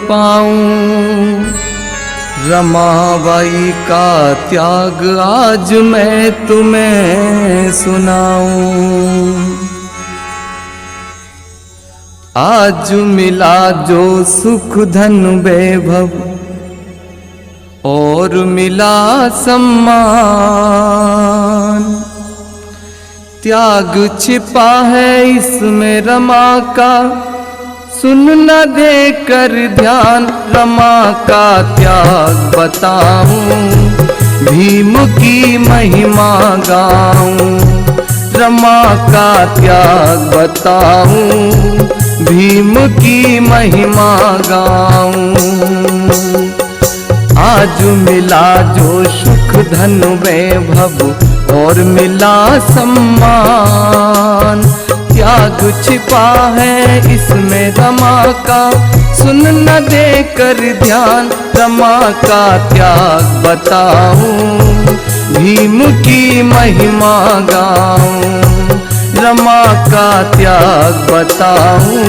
पाऊं रमाबाई का त्याग आज मैं तुम्हें सुनाऊं। आज मिला जो सुख धन वैभव और मिला सम्मान, त्याग छिपा है इसमें रमा का, सुन न दे कर ध्यान रमा का त्याग बताऊं, भीम की महिमा गाऊं। रमा का त्याग बताऊं, भीम की महिमा गाऊं। आज मिला जो सुख धन वैभव और मिला सम्मान, त्याग छिपा है इसमें रमा का, सुन न दे कर ध्यान रमा का त्याग बताऊं, भीम की महिमा गाऊं। रमा का त्याग बताऊं,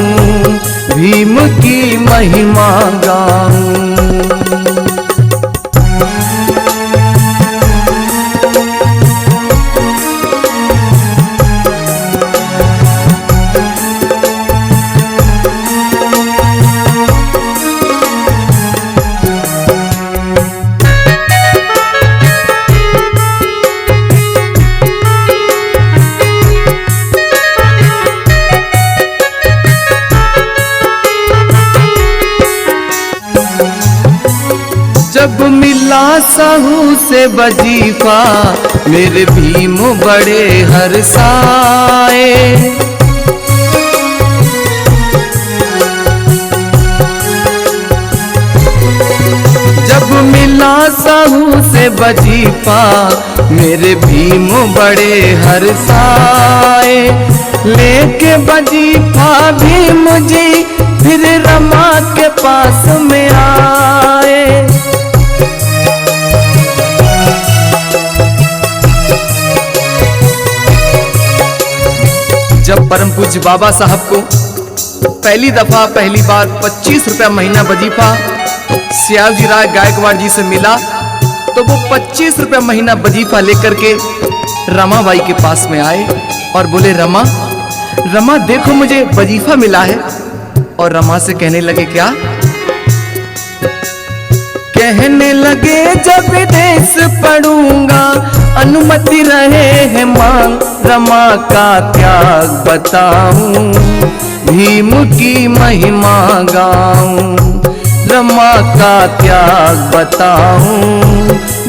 भीम की महिमा गाऊं। जब मिला साहू से वजीफा मेरे भीम बड़े हर्षाए, जब मिला साहू से वजीफा मेरे भीम बड़े हर्षाए। लेके वजीफा भीम जी फिर रमा के पास में आए। जब परम पूज्य बाबा साहब को पहली बार 25 रुपया महीना वजीफा सियालजी राय गायकवाड़ जी से मिला, तो वो 25 रुपया महीना वजीफा लेकर के रमाबाई के पास में आए और बोले, रमा रमा देखो मुझे वजीफा मिला है। और रमा से कहने लगे, क्या? कहने लगे, जब विदेश पढ़ूंगा अनुमति रहे है मांग, रमा का त्याग बताऊं, भीम की महिमा गाऊं। रमा का त्याग बताऊं,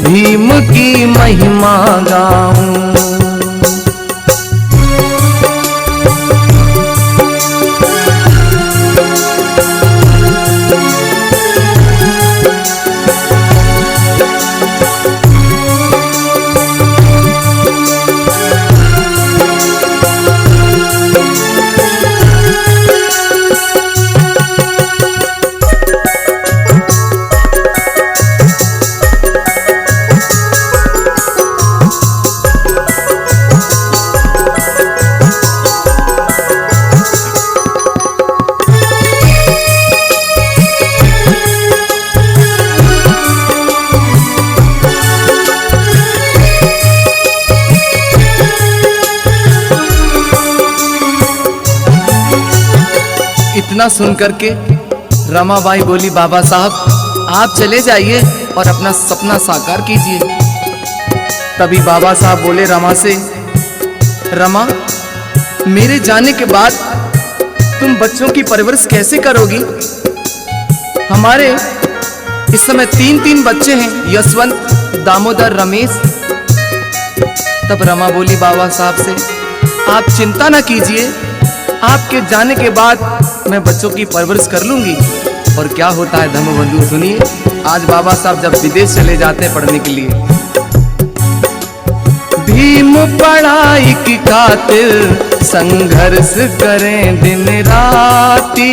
भीम की महिमा गाऊं। इतना सुन करके रमाबाई बोली, बाबा साहब आप चले जाइए और अपना सपना साकार कीजिए। तभी बाबा साहब बोले रमा से, रमा मेरे जाने के बाद तुम बच्चों की परवरिश कैसे करोगी? हमारे इस समय 3 बच्चे हैं, यशवंत, दामोदर, रमेश। तब रमा बोली बाबा साहब से, आप चिंता ना कीजिए, आपके जाने के बाद मैं बच्चों की परवरिश कर लूंगी। और क्या होता है धर्मबंधु, सुनिए। आज बाबा साहब जब विदेश चले जाते हैं पढ़ने के लिए, भीम पढ़ाई की खातिर संघर्ष करें दिन राती,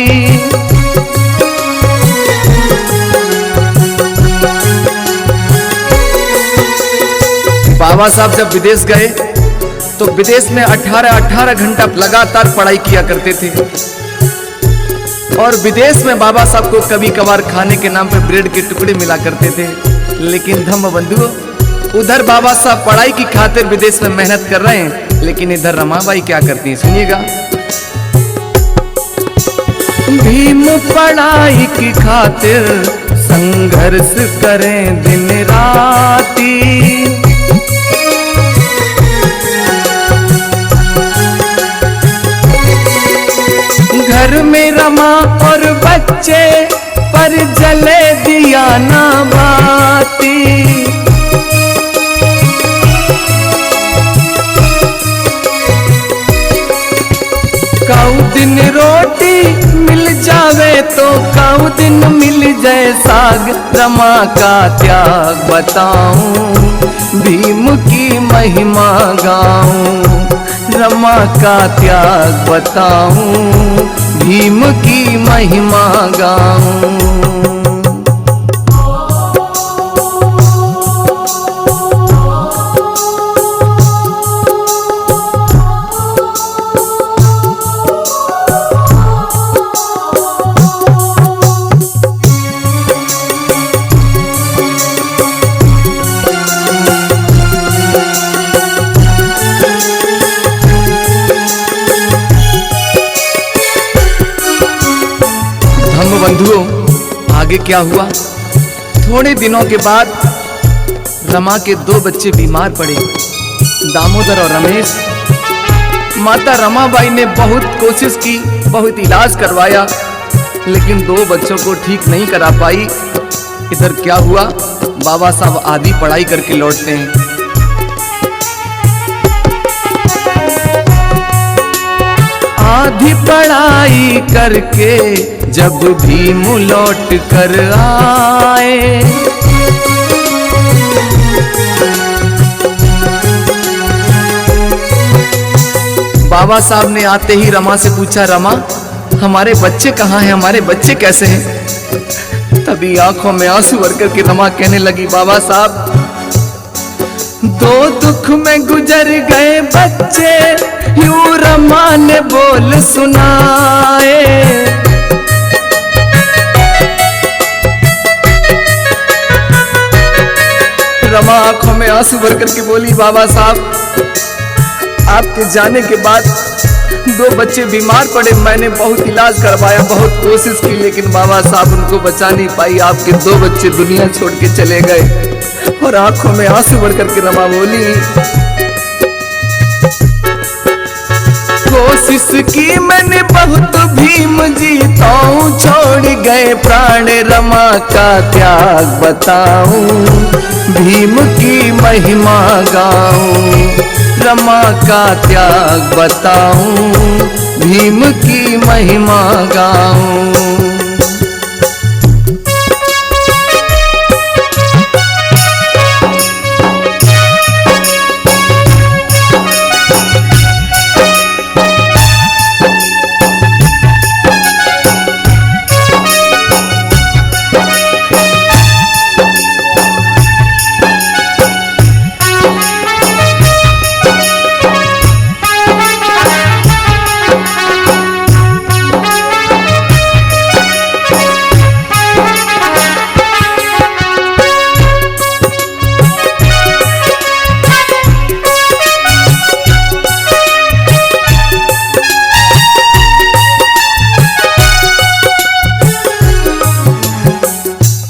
बाबा साहब जब विदेश गए तो विदेश में 18 घंटा लगातार पढ़ाई किया करते थे। और विदेश में बाबा साहब को कभी कभार खाने के नाम पर ब्रेड के टुकड़े मिला करते थे। लेकिन धम्म बंधुओं, उधर बाबा साहब पढ़ाई की खातिर विदेश में मेहनत कर रहे हैं, लेकिन इधर रमाबाई क्या करती हैं, सुनिएगा। भीम पढ़ाई की खातिर संघर्ष करें दिन राती, घर में रमा और बच्चे पर जले दिया ना बाती। काऊ दिन रोटी मिल जावे तो काऊ दिन मिल जाए साग, रमा का त्याग बताऊं भीम की महिमा गाऊं, रमा का त्याग बताऊं भीम की महिमा गाऊं। बंधुओं, आगे क्या हुआ? थोड़े दिनों के बाद रमा के 2 बच्चे बीमार पड़े, दामोदर और रमेश। माता रमाबाई ने बहुत कोशिश की, बहुत इलाज करवाया, लेकिन 2 बच्चों को ठीक नहीं करा पाई। इधर क्या हुआ? बाबा साहब आधी पढ़ाई करके लौटते हैं। आधी पढ़ाई करके जब भीम लौट कर आए, बाबा साहब ने आते ही रमा से पूछा, रमा हमारे बच्चे कहाँ हैं, हमारे बच्चे कैसे हैं? तभी आंखों में आंसू भर करके रमा कहने लगी, बाबा साहब 2 दुख में गुजर गए बच्चे, यूं रमा ने बोल सुनाए। रमा आंखों में आंसू भर करके बोली, बाबा साहब आपके जाने के बाद 2 बच्चे बीमार पड़े, मैंने बहुत इलाज करवाया, बहुत कोशिश की, लेकिन बाबा साहब उनको बचा नहीं पाई। आपके 2 बच्चे दुनिया छोड़ के चले गए। और आंखों में आंसू भर करके रमा बोली, कोशिश की मैंने बहुत भीम जीताऊं, छोड़ गए प्राण रमा का त्याग बताऊं, भीम की महिमा गाऊं, रमा का त्याग बताऊं, भीम की महिमा गाऊं।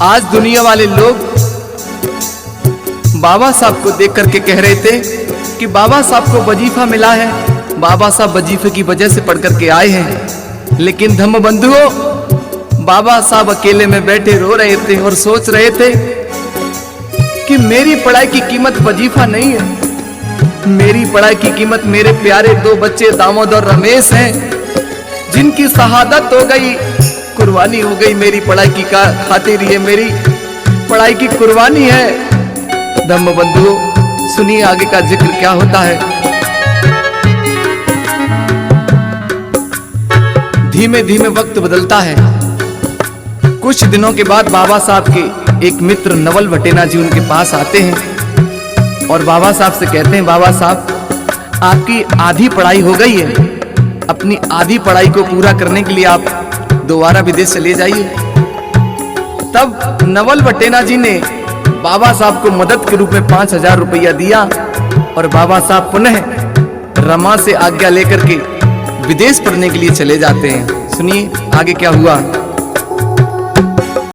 आज दुनिया वाले लोग बाबा साहब को देख करके कह रहे थे कि बाबा साहब को वजीफा मिला है, बाबा साहब वजीफे की वजह से पढ़ करके आए हैं। लेकिन धम्म बंधुओं, बाबा साहब अकेले में बैठे रो रहे थे और सोच रहे थे कि मेरी पढ़ाई की कीमत वजीफा नहीं है, मेरी पढ़ाई की कीमत मेरे प्यारे 2 बच्चे दामोदर और रमेश हैं, जिनकी शहादत हो गई, कुर्बानी हो गई मेरी पढ़ाई की खातिर। ये मेरी पढ़ाई की कुर्बानी है। धम्म बंधुओं, सुनिए आगे का जिक्र क्या होता है। धीमे धीमे वक्त बदलता है। कुछ दिनों के बाद बाबा साहब के एक मित्र नवल भटेना जी उनके पास आते हैं और बाबा साहब से कहते हैं, बाबा साहब आपकी आधी पढ़ाई हो गई है, अपनी आधी पढ़ाई को पूरा करने के लिए आप दोबारा विदेश चले जाइए। तब नवल बटेना जी ने बाबा साहब को मदद के रूप में 5,000 रुपया दिया और बाबा साहब पुनः रमा से आज्ञा लेकर के विदेश पढ़ने के लिए चले जाते हैं। सुनिए आगे क्या हुआ।